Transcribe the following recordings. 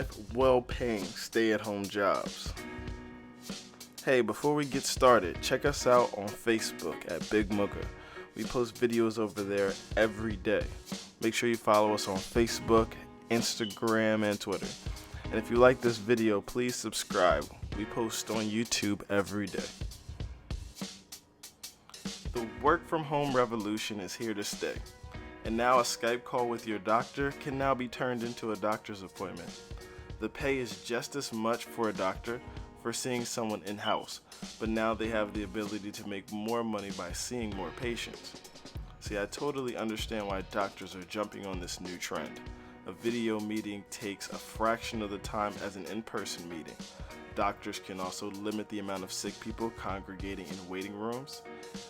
5 well-paying stay-at-home jobs. Hey, before we get started, check us out on Facebook at Big Mooka. We post videos over there every day. Make sure you follow us on Facebook, Instagram, and Twitter. And if you like this video, please subscribe. We post on YouTube every day. The work-from-home revolution is here to stay. And now a Skype call with your doctor can now be turned into a doctor's appointment. The pay is just as much for a doctor for seeing someone in-house, but now they have the ability to make more money by seeing more patients. See, I totally understand why doctors are jumping on this new trend. A video meeting takes a fraction of the time as an in-person meeting. Doctors can also limit the amount of sick people congregating in waiting rooms,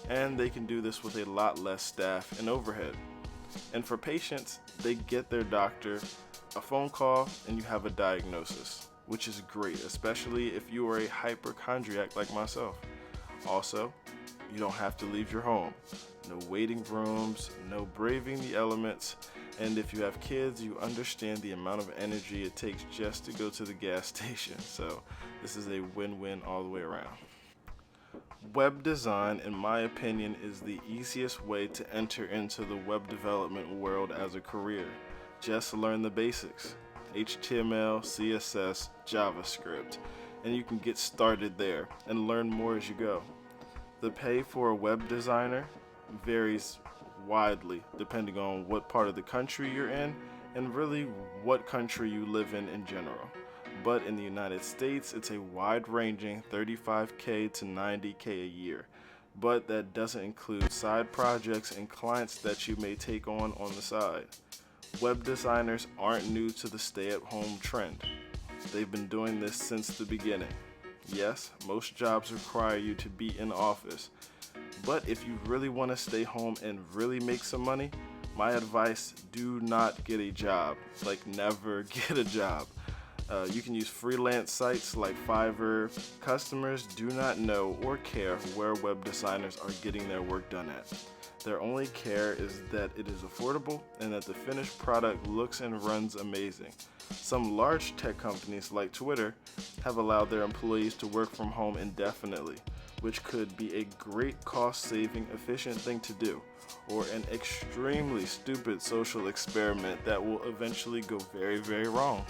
and they can do this with a lot less staff and overhead. And for patients, they get their doctor a phone call and you have a diagnosis, which is great, especially if you are a hypochondriac like myself. Also, you don't have to leave your home. No waiting rooms, no braving the elements, and if you have kids, you understand the amount of energy it takes just to go to the gas station. So this is a win-win all the way around. Web design, in my opinion, is the easiest way to enter into the web development world as a career. Just learn the basics: HTML, CSS, JavaScript, and you can get started there and learn more as you go. The pay for a web designer varies widely depending on what part of the country you're in and really what country you live in general. But in the United States, it's a wide-ranging $35K to $90K a year. But that doesn't include side projects and clients that you may take on the side. Web designers aren't new to the stay-at-home trend. They've been doing this since the beginning. Yes, most jobs require you to be in office. But if you really want to stay home and really make some money, my advice, do not get a job. Like, never get a job. You can use freelance sites like Fiverr. Customers do not know or care where web designers are getting their work done at. Their only care is that it is affordable and that the finished product looks and runs amazing. Some large tech companies like Twitter have allowed their employees to work from home indefinitely, which could be a great cost-saving, efficient thing to do, or an extremely stupid social experiment that will eventually go very, very wrong.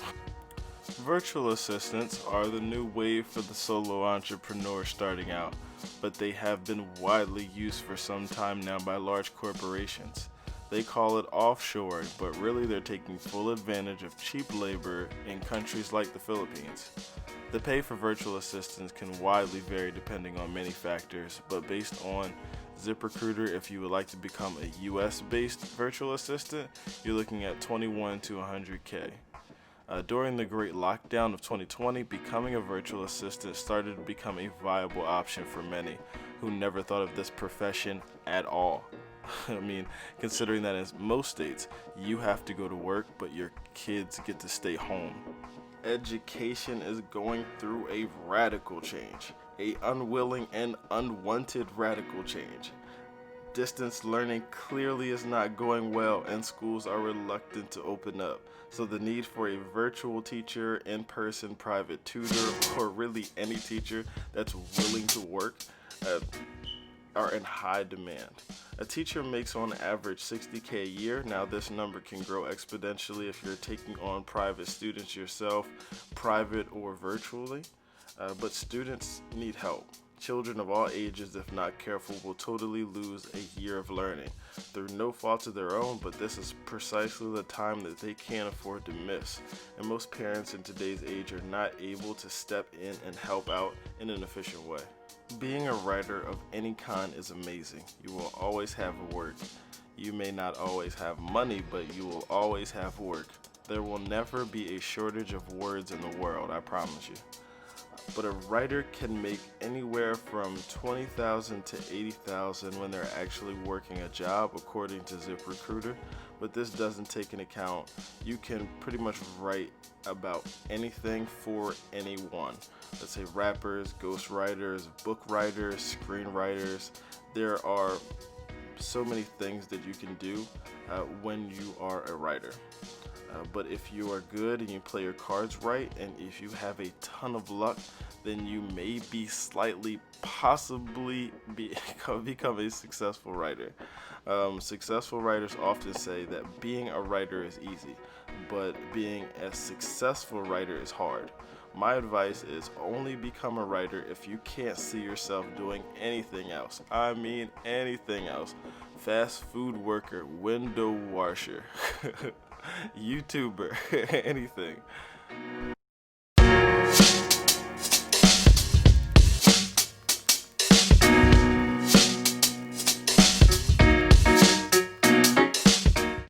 Virtual assistants are the new wave for the solo entrepreneur starting out, but they have been widely used for some time now by large corporations. They call it offshoring, but really they're taking full advantage of cheap labor in countries like the Philippines. The pay for virtual assistants can widely vary depending on many factors, but based on ZipRecruiter, if you would like to become a US-based virtual assistant, you're looking at $21 to $100K. During the great lockdown of 2020, becoming a virtual assistant started to become a viable option for many who never thought of this profession at all. I mean, considering that in most states, you have to go to work, but your kids get to stay home. Education is going through a radical change, a unwilling and unwanted radical change. Distance learning clearly is not going well, and schools are reluctant to open up. So the need for a virtual teacher, in-person private tutor, or really any teacher that's willing to work are in high demand. A teacher makes on average $60K a year. Now this number can grow exponentially if you're taking on private students yourself, private or virtually. But students need help. Children of all ages, if not careful, will totally lose a year of learning through no fault of their own, but this is precisely the time that they can't afford to miss. And most parents in today's age are not able to step in and help out in an efficient way. Being a writer of any kind is amazing. You will always have work. You may not always have money, but you will always have work. There will never be a shortage of words in the world, I promise you. But a writer can make anywhere from $20,000 to $80,000 when they're actually working a job, according to ZipRecruiter. But this doesn't take into account you can pretty much write about anything for anyone. Let's say rappers, ghostwriters, book writers, screenwriters. There are so many things that you can do when you are a writer. But if you are good and you play your cards right, and if you have a ton of luck, then you may be slightly, possibly become a successful writer. Successful writers often say that being a writer is easy, but being a successful writer is hard. My advice is only become a writer if you can't see yourself doing anything else. I mean anything else. Fast food worker, window washer, YouTuber, anything.